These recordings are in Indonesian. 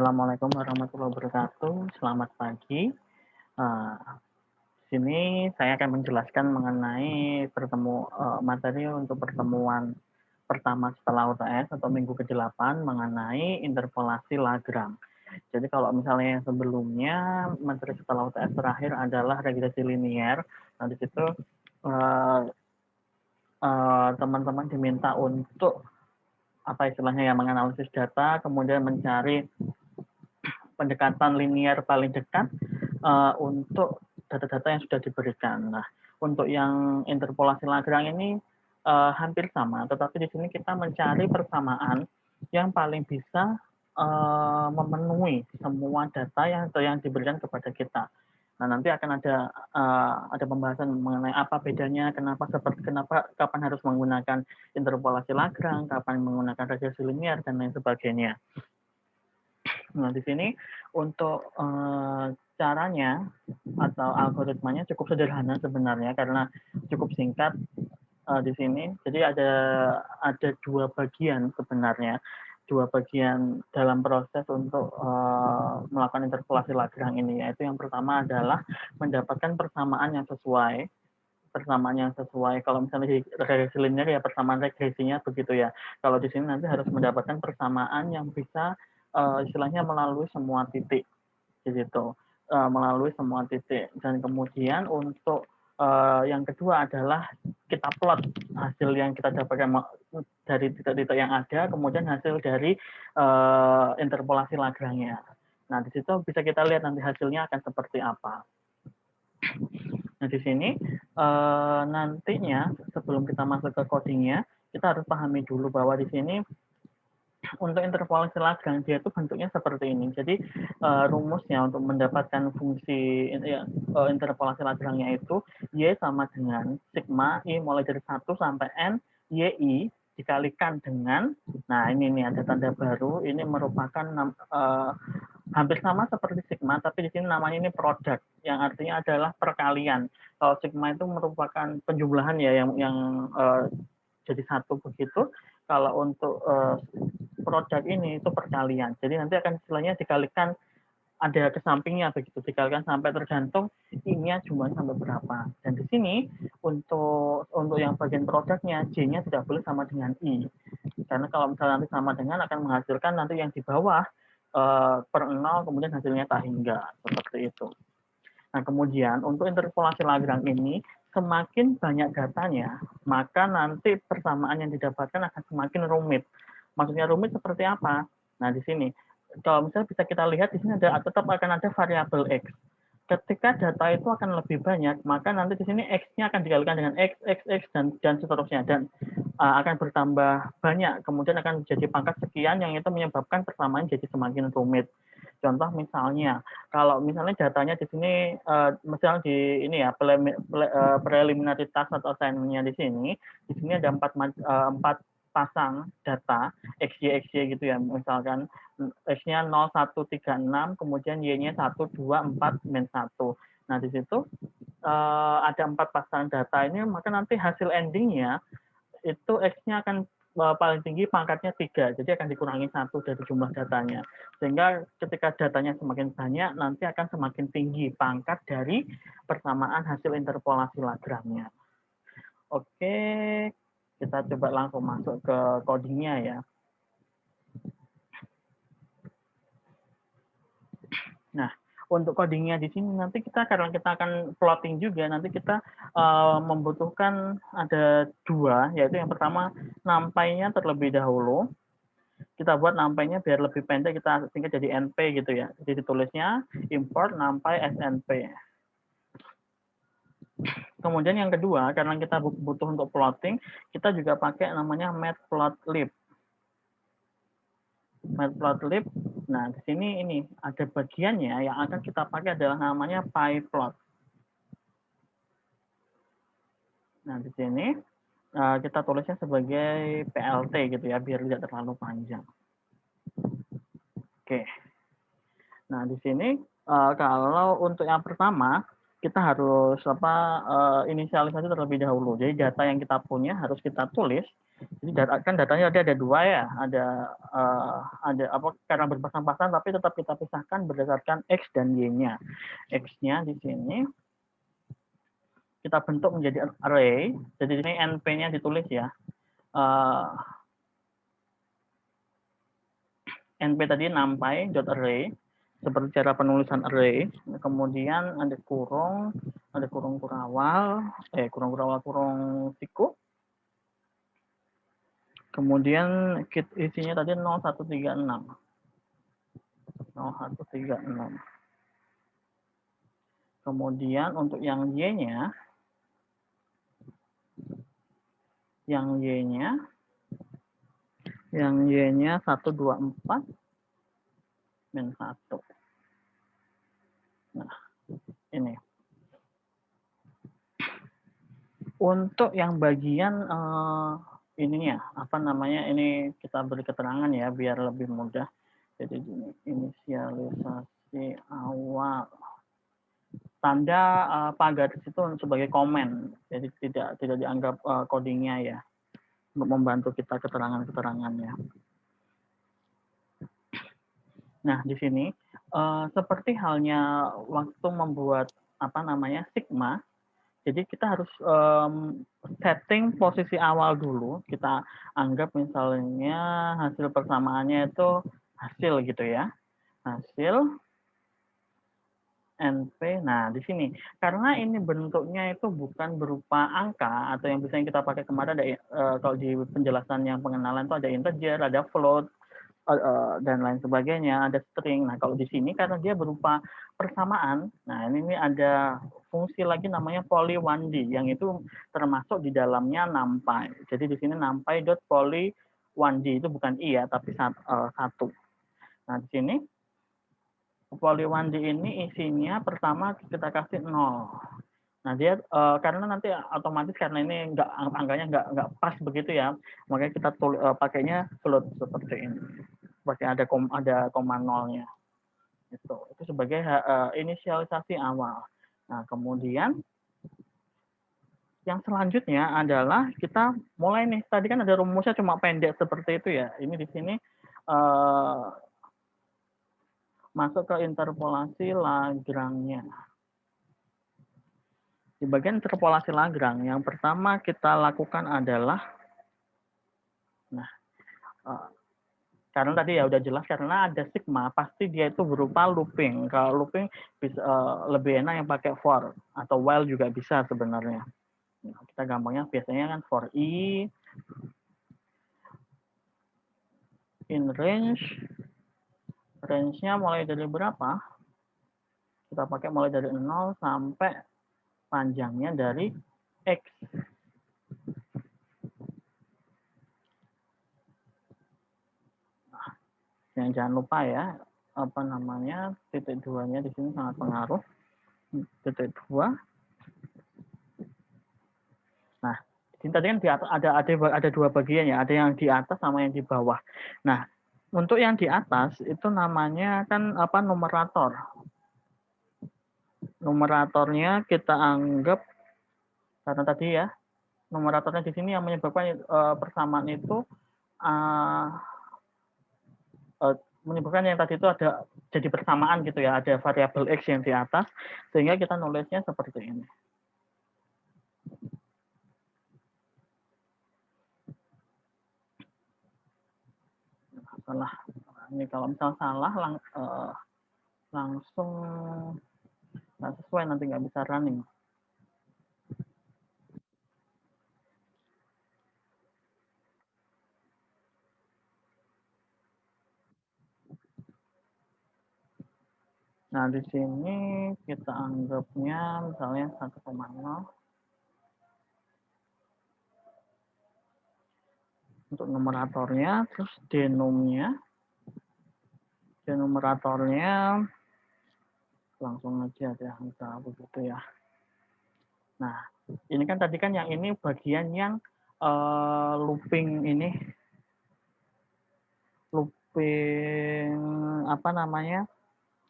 Assalamualaikum warahmatullahi wabarakatuh. Selamat pagi. Eh, sini saya akan menjelaskan mengenai materi untuk pertemuan pertama setelah UTS atau minggu ke-8 mengenai interpolasi Lagrange. Jadi kalau misalnya yang sebelumnya materi setelah UTS terakhir adalah regresi linier, nah di situ teman-teman diminta untuk apa istilahnya ya, menganalisis data, kemudian mencari pendekatan linier paling dekat untuk data-data yang sudah diberikan. Nah, untuk yang interpolasi Lagrange ini hampir sama, tetapi di sini kita mencari persamaan yang paling bisa memenuhi semua data yang diberikan kepada kita. Nah, nanti akan ada pembahasan mengenai apa bedanya, kenapa kapan harus menggunakan interpolasi Lagrange, kapan menggunakan regresi linier dan lain sebagainya. Nah, di sini untuk caranya atau algoritmanya cukup sederhana sebenarnya karena cukup singkat di sini. Jadi ada dua bagian sebenarnya, dua bagian dalam proses untuk melakukan interpolasi Lagrange ini, yaitu yang pertama adalah mendapatkan persamaan yang sesuai. Kalau misalnya di regresi linear ya persamaan regresinya begitu ya. Kalau di sini nanti harus mendapatkan persamaan yang bisa istilahnya melalui semua titik gitu, melalui semua titik. Dan kemudian untuk yang kedua adalah kita plot hasil yang kita dapatkan dari titik-titik yang ada, kemudian hasil dari interpolasi Lagrange-nya. Nah, di situ bisa kita lihat nanti hasilnya akan seperti apa. Nah, di sini nantinya sebelum kita masuk ke codingnya, kita harus pahami dulu bahwa di sini untuk interpolasi Lagrange dia itu bentuknya seperti ini. Jadi rumusnya untuk mendapatkan fungsi interpolasi Lagrange-nya itu y sama dengan sigma i mulai dari 1 sampai n yi dikalikan dengan, nah ini nih ada tanda baru, ini merupakan hampir sama seperti sigma, tapi di sini namanya ini produk, yang artinya adalah perkalian. Kalau sigma itu merupakan penjumlahan ya, yang jadi satu begitu. Kalau untuk produk ini itu perkalian. Jadi nanti akan istilahnya dikalikan, ada ke sampingnya begitu, dikalikan sampai tergantung I-nya jumlahnya sampai berapa. Dan di sini untuk yang bagian produknya J-nya tidak boleh sama dengan I. Karena kalau misalnya nanti sama dengan akan menghasilkan nanti yang di bawah per 0 kemudian hasilnya tak hingga seperti itu. Nah, kemudian untuk interpolasi Lagrange ini semakin banyak datanya, maka nanti persamaan yang didapatkan akan semakin rumit. Maksudnya rumit seperti apa? Nah, di sini kalau misalnya bisa kita lihat di sini tetap akan ada variabel X. Ketika data itu akan lebih banyak, maka nanti di sini X-nya akan dikalikan dengan X, dan seterusnya. Dan akan bertambah banyak, kemudian akan menjadi pangkat sekian yang itu menyebabkan persamaan jadi semakin rumit. Contoh misalnya, kalau misalnya datanya di sini, misalnya di ini ya, preliminary task atau assignment-nya di sini ada 4 pasang data XY gitu ya, misalkan X-nya 0, 1, 3, 6, kemudian Y-nya 1, 2, 4, min 1. Nah, di situ ada 4 pasang data ini, maka nanti hasil endingnya itu X-nya akan paling tinggi pangkatnya 3, jadi akan dikurangi 1 dari jumlah datanya. Sehingga ketika datanya semakin banyak, nanti akan semakin tinggi pangkat dari persamaan hasil interpolasi Lagrange-nya. Oke, kita coba langsung masuk ke codingnya ya. Nah, untuk codingnya di sini nanti karena kita akan plotting juga, nanti kita membutuhkan ada 2, yaitu yang pertama nampainya terlebih dahulu. Kita buat nampainya biar lebih pendek, kita singkat jadi NP gitu ya. Jadi ditulisnya import nampai SNP. Kemudian yang kedua, karena kita butuh untuk plotting, kita juga pakai namanya matplotlib. Matplotlib. Nah, di sini ini ada bagiannya yang akan kita pakai adalah namanya pyplot. Nah, di sini kita tulisnya sebagai PLT gitu ya, biar tidak terlalu panjang. Oke. Nah, di sini kalau untuk yang pertama kita harus inisialisasi terlebih dahulu. Jadi data yang kita punya harus kita tulis Jadi kan datanya ada dua ya, ada apa karena berpasang-pasang tapi tetap kita pisahkan berdasarkan X dan Y-nya. X-nya di sini kita bentuk menjadi array. Jadi ini NP-nya ditulis ya. NP tadi numpy.array seperti cara penulisan array. Kemudian ada kurung kurawal, kurung siku. Kemudian isinya tadi 0136. 0136. Kemudian untuk yang Y-nya, yang Y-nya 124 min 1. Nah, ini. Untuk yang bagian ininya, apa namanya, ini kita beri keterangan ya, biar lebih mudah. Jadi inisialisasi awal. Tanda pagar di situ sebagai komen, jadi tidak dianggap codingnya ya, untuk membantu kita keterangan-keterangannya. Nah di sini seperti halnya waktu membuat apa namanya sigma, jadi kita harus setting posisi awal dulu. Kita anggap misalnya hasil persamaannya itu hasil gitu ya, hasil NP. Nah, di sini karena ini bentuknya itu bukan berupa angka atau yang biasanya kita pakai kemarin ada kalau di penjelasan yang pengenalan itu ada integer, ada float dan lain sebagainya, ada string. Nah, kalau di sini karena dia berupa persamaan, nah ini ada fungsi lagi namanya poly1d yang itu termasuk di dalamnya numpy. Jadi di sini numpy.poly1d itu bukan i ya, tapi satu. Nah, di sini poly1d ini isinya pertama kita kasih 0. Nah dia karena nanti otomatis karena ini angkanya nggak pas begitu ya, makanya kita pakainya float seperti ini. Seperti ada koma nolnya. Itu sebagai inisialisasi awal. Nah kemudian yang selanjutnya adalah kita mulai nih. Tadi kan ada rumusnya cuma pendek seperti itu ya. Ini di sini masuk ke interpolasi Lagrange-nya. Di bagian interpolasi Lagrange, yang pertama kita lakukan adalah, nah, karena tadi ya udah jelas, karena ada sigma, pasti dia itu berupa looping. Kalau looping bisa lebih enak yang pakai for, atau while juga bisa sebenarnya. Nah, kita gampangnya biasanya kan for i in range-nya mulai dari berapa? Kita pakai mulai dari 0 sampai panjangnya dari X. Nah, yang jangan lupa ya, apa namanya, titik 2-nya di sini sangat pengaruh. Titik 2. Nah, di sini tadi kan di atas ada dua bagian ya, ada yang di atas sama yang di bawah. Nah, untuk yang di atas itu namanya kan apa, numerator. Numeratornya kita anggap, karena tadi ya, numeratornya di sini yang menyebabkan persamaan itu menyebabkan yang tadi itu ada jadi persamaan gitu ya, ada variabel X yang di atas, sehingga kita nulisnya seperti ini. Salah, ini kalau misal salah langsung nggak sesuai, nanti nggak bisa running. Nah, di sini kita anggapnya misalnya 1,0. Untuk numeratornya, terus denumeratornya langsung aja ada angka begitu ya. Nah, ini kan tadi kan yang ini bagian yang looping ini, looping apa namanya,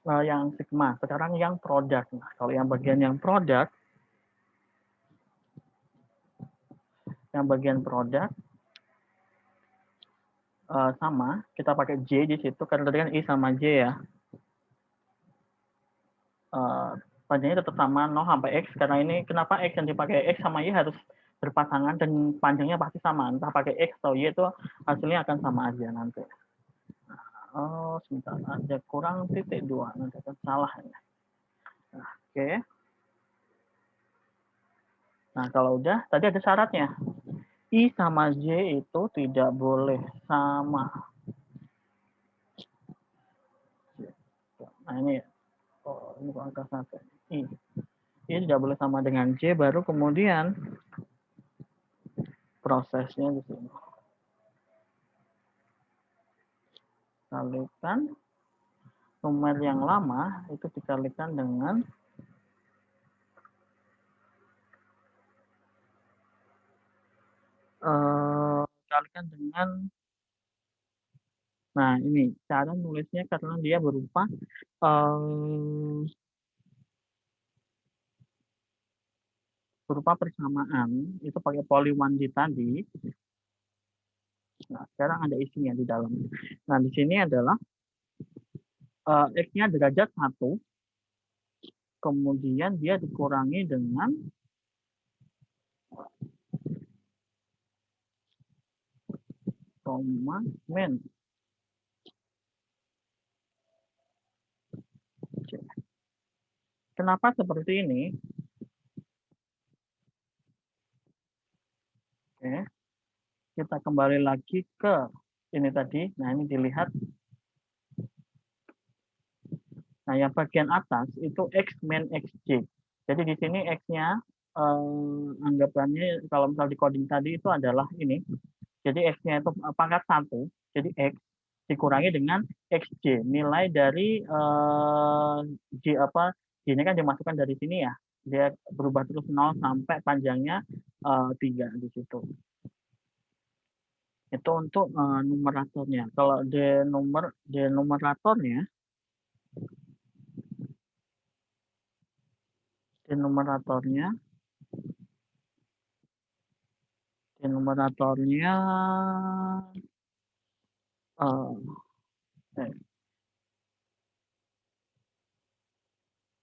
yang sigma. Sekarang yang produk. Nah, kalau yang bagian yang produk, sama, kita pakai J di situ, karena tadi kan I sama J ya. Panjangnya tetap sama 0 sampai X, karena ini kenapa X yang dipakai X sama Y harus berpasangan dan panjangnya pasti sama, entah pakai X atau Y itu hasilnya akan sama aja nanti. Oh, sebentar, ada kurang titik 2, nanti akan salah ya. Oke. Nah, kalau udah, tadi ada syaratnya. I sama J itu tidak boleh sama. Nah, ini ini kok angka 1. I. I tidak boleh sama dengan J, baru kemudian prosesnya di sini. Kalikan nomor yang lama itu dikalikan dengan kalikan dengan, nah ini cara nulisnya karena dia berupa persamaan, itu pakai poly 1D tadi. Nah, sekarang ada isinya di dalam. Nah, di sini adalah X-nya derajat 1, kemudian dia dikurangi dengan koma min. Kenapa seperti ini? Oke, kita kembali lagi ke ini tadi. Nah, ini dilihat. Nah, yang bagian atas itu X min XJ. Jadi di sini X-nya anggapannya kalau misal di coding tadi itu adalah ini. Jadi X-nya itu pangkat 1. Jadi X dikurangi dengan XJ. Nilai dari J apa? J-nya kan dimasukkan dari sini ya. Dia berubah terus 0 sampai panjangnya 3 di situ. Itu untuk numeratornya. Kalau denumeratornya denumeratornya denumeratornya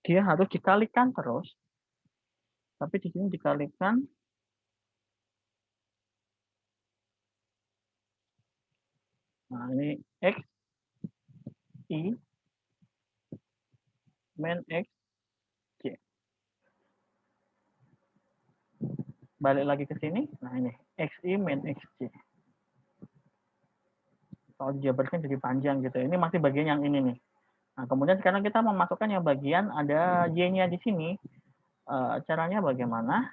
dia harus dikalikan terus, tapi di sini dikalikan nah ini X I min X J. Balik lagi ke sini, nah ini X I min X J. Kalau dijabarkan jadi panjang gitu. Ini masih bagian yang ini nih. Nah, kemudian sekarang kita memasukkan yang bagian ada Y-nya di sini. Caranya bagaimana?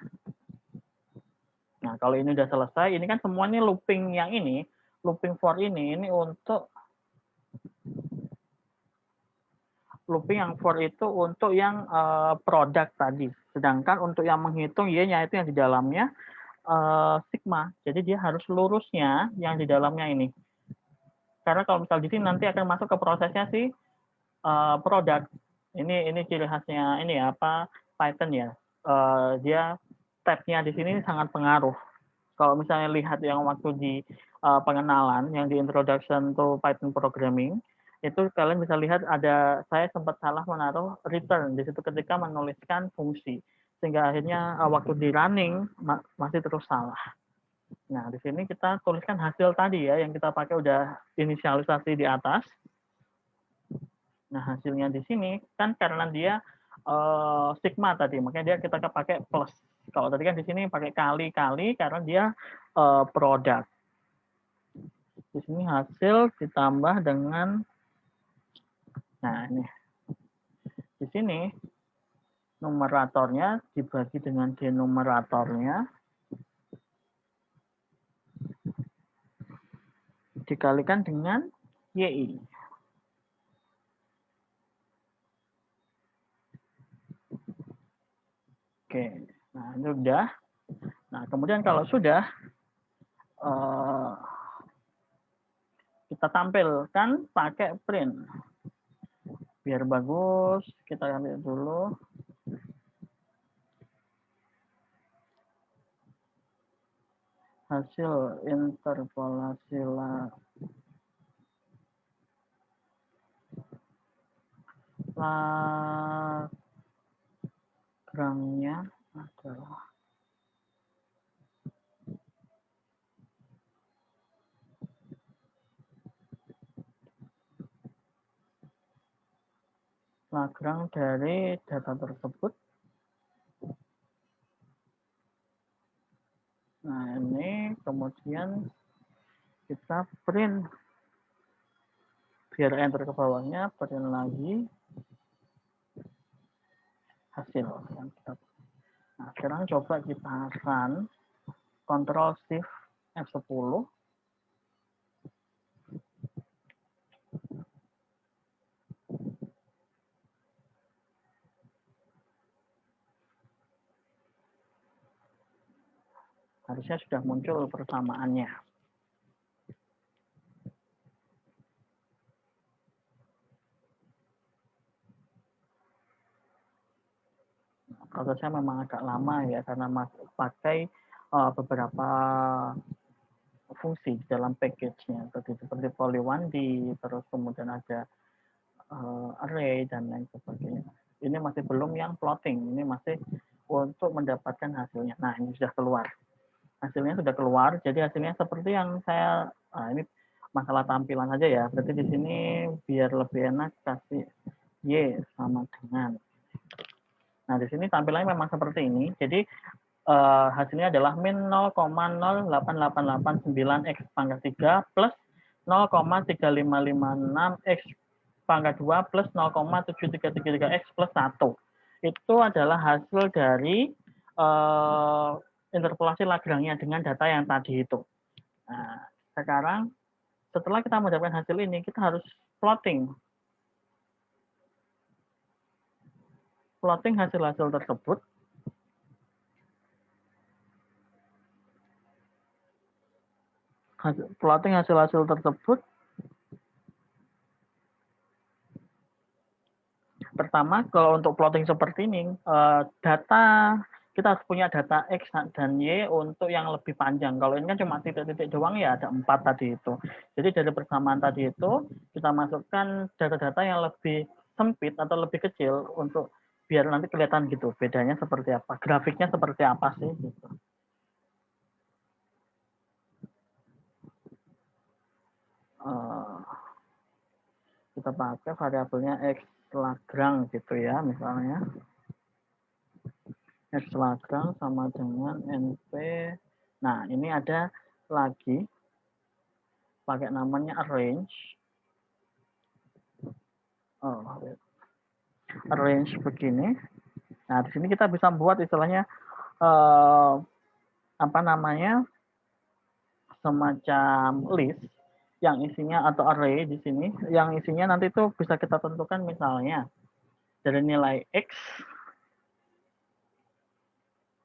Nah, kalau ini udah selesai, ini kan semua ini looping yang ini, looping for ini untuk looping yang for itu untuk yang produk tadi. Sedangkan untuk yang menghitung Y-nya itu yang di dalamnya sigma. Jadi dia harus lurusnya yang di dalamnya ini. Karena kalau misal di sini nanti akan masuk ke prosesnya si produk. Ini ciri khasnya ini ya, apa Python ya. Dia tab-nya di sini sangat pengaruh. Kalau misalnya lihat yang waktu di pengenalan, yang di introduction to Python programming, itu kalian bisa lihat ada saya sempat salah menaruh return di situ ketika menuliskan fungsi, sehingga akhirnya waktu di running masih terus salah. Nah, di sini kita tuliskan hasil tadi ya, yang kita pakai udah inisialisasi di atas. Nah, hasilnya di sini kan karena dia sigma tadi, makanya dia kita pakai plus. Kalau tadi kan di sini pakai kali-kali karena dia produk. Di sini hasil ditambah dengan, nah ini di sini numeratornya dibagi dengan denumeratornya dikalikan dengan YI. Oke, nah ini udah. Nah, kemudian kalau sudah, kita tampilkan pakai print. Biar bagus, kita ambil dulu. Hasil interpolasi Lagrange-nya adalah Lagrange dari data tersebut. Nah, ini kemudian kita print, biar enter ke bawahnya, print lagi hasil yang kita. Nah, sekarang coba kita run, Ctrl Shift F10. Harusnya sudah muncul persamaannya. Prosesnya memang agak lama ya, karena pakai beberapa fungsi dalam package-nya, seperti poly1D, terus kemudian ada array, dan lain sebagainya. Ini masih belum yang plotting, ini masih untuk mendapatkan hasilnya. Nah, ini sudah keluar. Hasilnya sudah keluar, jadi hasilnya seperti yang saya, ini masalah tampilan aja ya, berarti di sini biar lebih enak kasih Y sama dengan. Nah, di sini tampilannya memang seperti ini. Jadi hasilnya adalah min 0,08889 X pangkat 3 plus 0,3556 X pangkat 2 plus 0,7333 X plus 1. Itu adalah hasil dari interpolasi Lagrange dengan data yang tadi itu. Nah, sekarang setelah kita mendapatkan hasil ini, kita harus plotting hasil-hasil tersebut. Plotting hasil-hasil tersebut. Pertama, kalau untuk plotting seperti ini, data kita harus punya data X dan Y untuk yang lebih panjang. Kalau ini kan cuma titik-titik doang ya, ada 4 tadi itu. Jadi dari persamaan tadi itu, kita masukkan data-data yang lebih sempit atau lebih kecil untuk biar nanti kelihatan gitu bedanya seperti apa, grafiknya seperti apa sih gitu. Kita pakai variabelnya X Lagrange gitu ya, misalnya X Lagrange sama dengan NP. Nah, ini ada lagi pakai namanya arrange. Arrange begini. Nah, di sini kita bisa buat istilahnya apa namanya, semacam list yang isinya, atau array di sini yang isinya nanti itu bisa kita tentukan, misalnya dari nilai X,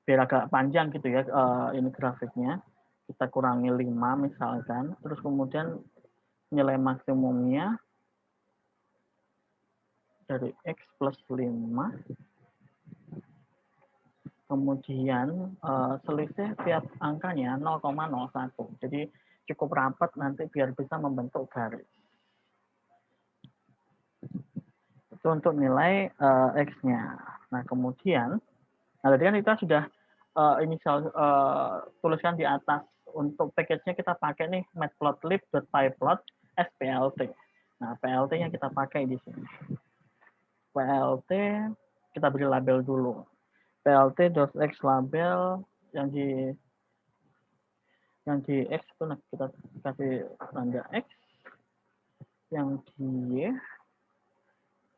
biar agak panjang gitu ya ini grafiknya, kita kurangi 5 misalkan, terus kemudian nilai maksimumnya dari X plus 5, kemudian selisih tiap angkanya 0,01. Jadi cukup rapat nanti biar bisa membentuk garis. Itu untuk nilai X-nya. Nah, kemudian, tadi kan kita sudah inisial tuliskan di atas. Untuk package-nya kita pakai nih matplotlib.pyplot splt. Nah, plt-nya kita pakai di sini. Plt kita beri label dulu. plt.x label yang di X itu kita kasih tanda X, yang di Y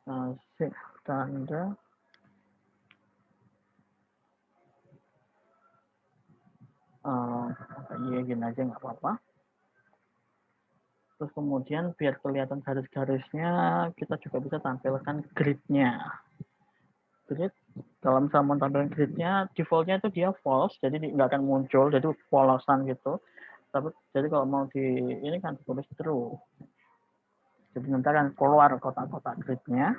kasih tanda Y gini aja nggak apa-apa. Terus kemudian biar kelihatan garis-garisnya, kita juga bisa tampilkan grid-nya. Grid, kalau misalnya mau tampilkan grid-nya, default-nya itu dia false, jadi nggak akan muncul, jadi polosan gitu. Tapi jadi kalau mau di ini kan tulis true. Jadi nanti akan keluar kotak-kotak grid-nya.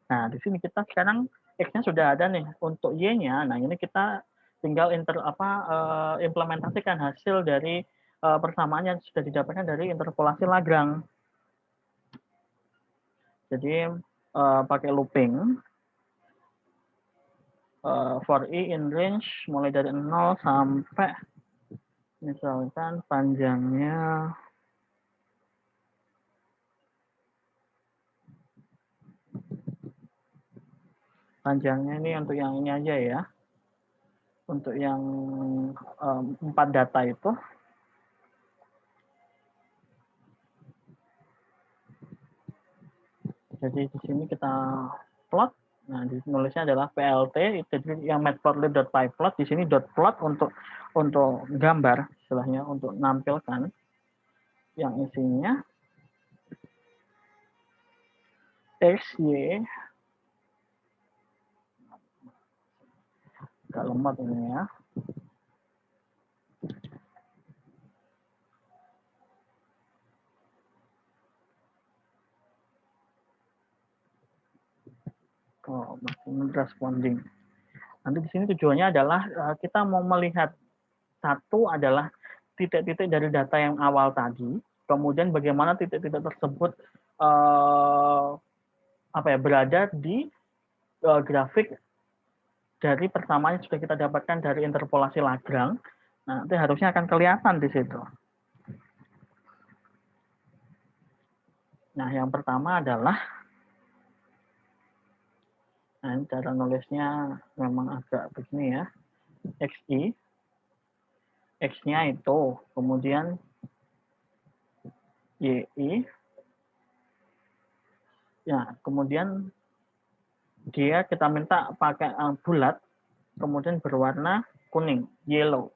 Nah, di sini kita sekarang X-nya sudah ada nih. Untuk Y-nya, nah ini kita tinggal implementasikan hasil dari persamaan yang sudah didapatkan dari interpolasi Lagrange. Jadi pakai looping. For i in range mulai dari 0 sampai misalkan panjangnya ini untuk yang ini aja ya. Untuk yang 4 data itu. Jadi di sini kita plot. Nah, di nulisnya adalah PLT. Jadi yang matplotlib.pyplot di sini .plot untuk gambar, istilahnya untuk nampilkan yang isinya x, y, agak lemot ini ya. Oh, maximum responding. Nanti di sini tujuannya adalah kita mau melihat satu adalah titik-titik dari data yang awal tadi, kemudian bagaimana titik-titik tersebut berada di grafik dari persamaan yang sudah kita dapatkan dari interpolasi Lagrange. Nah, nanti harusnya akan kelihatan di situ. Nah, yang pertama adalah, nah, cara nulisnya memang agak begini ya, XI, X-nya itu, kemudian YI, ya, kemudian dia kita minta pakai bulat, kemudian berwarna kuning, yellow.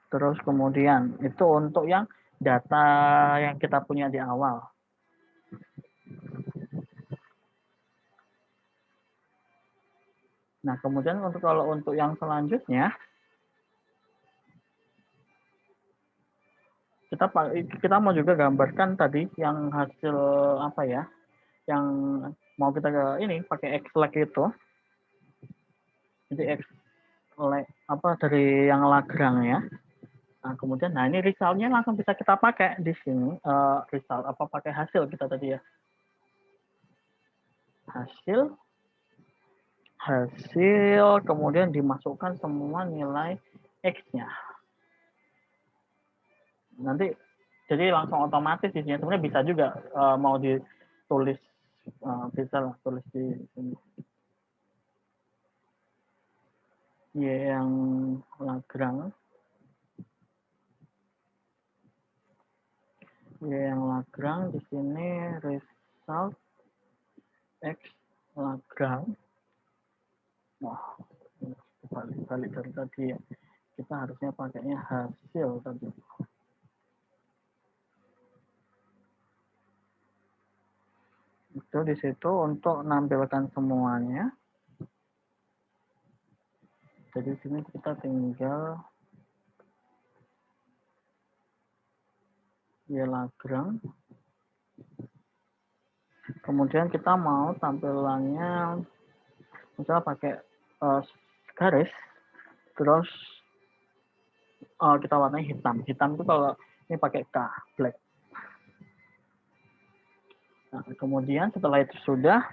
Terus kemudian itu untuk yang data yang kita punya di awal. Nah, kemudian kalau untuk yang selanjutnya, kita mau juga gambarkan tadi yang hasil apa ya, yang mau kita ini pakai X-lag itu. Jadi X-lag dari yang Lagrange ya. Nah, kemudian ini result-nya langsung bisa kita pakai di sini. Result pakai hasil kita tadi ya. Hasil kemudian dimasukkan semua nilai X-nya. Nanti jadi langsung otomatis di sini. Sebenarnya bisa juga mau ditulis, bisa lah tulis di sini. Yang Lagrange. Yang Lagrange di sini result X Lagrange. Wah, balik dari tadi ya. Kita harusnya pakainya hasil tadi. Itu di situ untuk menampilkan semuanya. Jadi di sini kita tinggal Lagrange. Kemudian kita mau tampilannya misalnya pakai garis, terus kita warnai hitam. Hitam itu kalau ini pakai K, black. Nah, kemudian setelah itu sudah,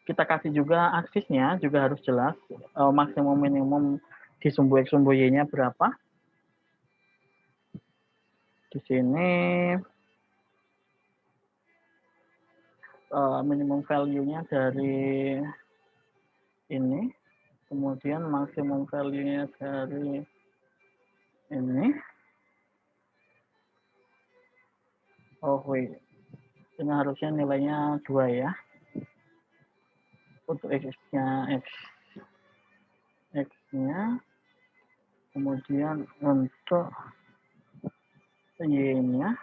kita kasih juga aksisnya juga harus jelas, maksimum minimum di sumbu X sumbu Y-nya berapa. Di sini minimum value-nya dari ini, kemudian maksimum value-nya dari ini. Oh wait, ini harusnya nilainya 2 ya. Untuk X-nya X-nya, kemudian untuk Y-nya,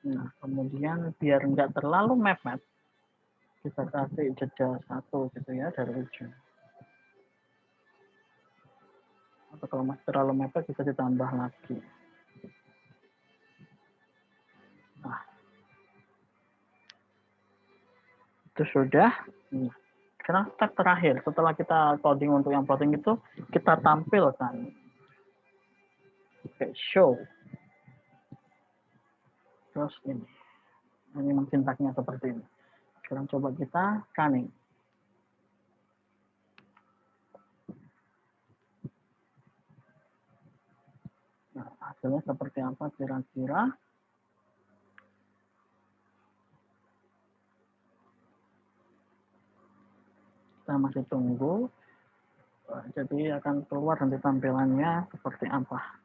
nah kemudian biar nggak terlalu mepet, kita kasih jeda 1 gitu ya dari ujung. Atau kalau masih terlalu mepet bisa ditambah lagi. Nah, itu sudah. Sekarang step terakhir, setelah kita coding untuk yang plotting itu, kita tampilkan. Oke, show. Terus ini memang sintaknya seperti ini. Sekarang coba kita running. Nah, hasilnya seperti apa kira-kira? Kita masih tunggu. Jadi akan keluar nanti tampilannya seperti apa.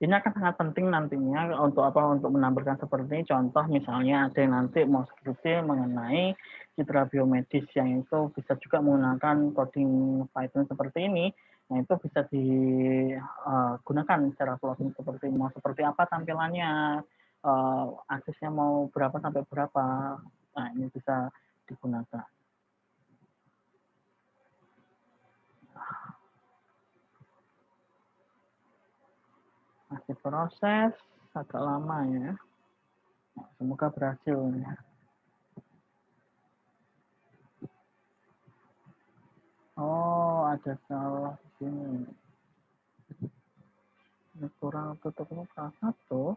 Ini akan sangat penting nantinya untuk apa? Untuk menampilkan seperti contoh misalnya ada yang nanti mau skripsi mengenai citra biomedis yang itu bisa juga menggunakan coding Python seperti ini. Nah, itu bisa digunakan secara plotting seperti mau seperti apa tampilannya, aksesnya mau berapa sampai berapa. Nah, ini bisa digunakan. Masih proses, agak lama ya. Nah, semoga berhasil. Oh, ada salah di sini. Ini kurang tutup muka satu.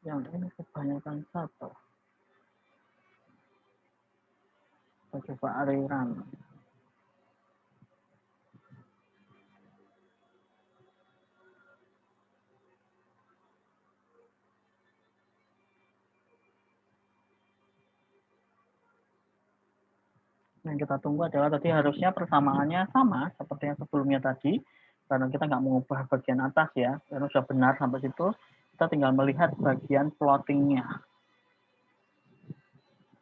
Yang ini kebanyakan satu. Kita coba rerun. Yang kita tunggu adalah tadi harusnya persamaannya sama seperti yang sebelumnya tadi, karena kita nggak mengubah bagian atas ya, karena sudah benar sampai situ, kita tinggal melihat bagian plottingnya.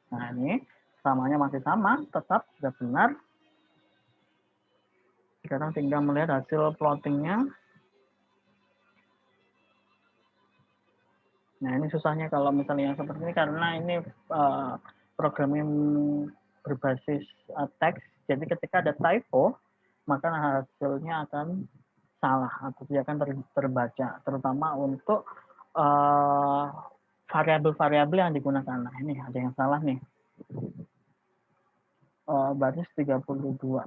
Nah ini samanya masih sama, tetap sudah benar. Sekarang tinggal melihat hasil plottingnya. Nah ini susahnya kalau misalnya seperti ini karena ini programming berbasis teks, jadi ketika ada typo, maka hasilnya akan salah atau dia akan terbaca, terutama untuk variabel-variabel yang digunakan. Nah ini ada yang salah nih, baris 32.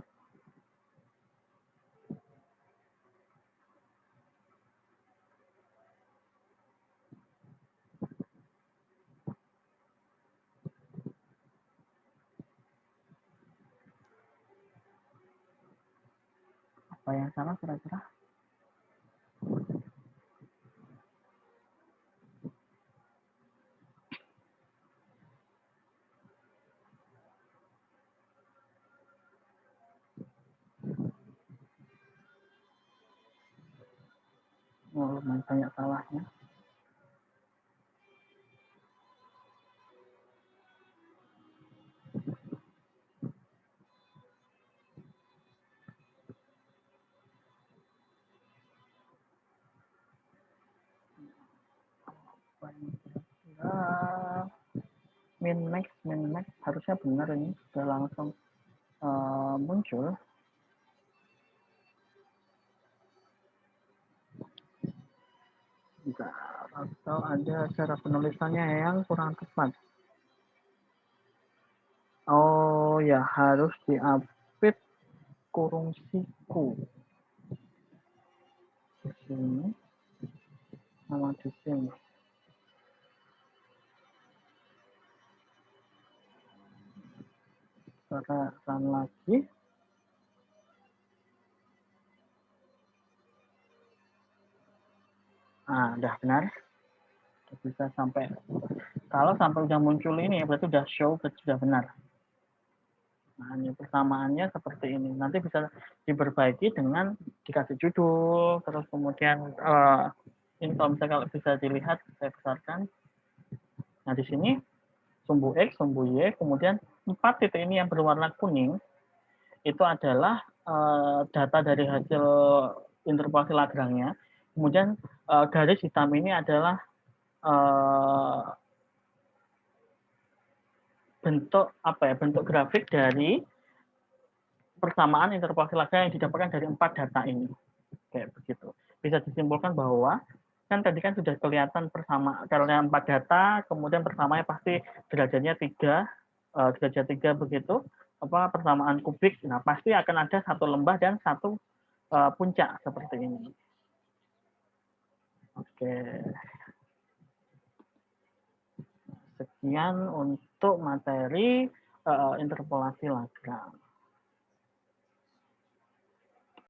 Apa yang salah kira-kira? Oh, lumayan banyak salahnya. Min max harusnya benar ini sudah langsung muncul. Enggak, atau ada cara penulisannya yang kurang tepat. Oh ya, harus diapit kurung siku di sini sama di sini. Run lagi. Udah benar. Bisa sampai, kalau sampai udah muncul ini berarti udah show, sudah benar. Nah, ini persamaannya seperti ini. Nanti bisa diperbaiki dengan dikasih judul, terus kemudian ini kalau misalnya kalau bisa dilihat, saya besarkan. Nah, di sini sumbu X, sumbu Y, kemudian 4 titik ini yang berwarna kuning, itu adalah data dari hasil interpolasi Lagrange-nya. Kemudian garis hitam ini adalah bentuk bentuk grafik dari persamaan interpolasi Lagrange yang didapatkan dari 4 data ini. Kayak begitu. Bisa disimpulkan bahwa kan tadi kan sudah kelihatan persama kalau yang 4 data, kemudian persamanya pasti derajatnya 3, derajat 3 begitu, persamaan kubik. Nah, pasti akan ada satu lembah dan satu puncak seperti ini. Oke. Sekian untuk materi interpolasi Lagrange.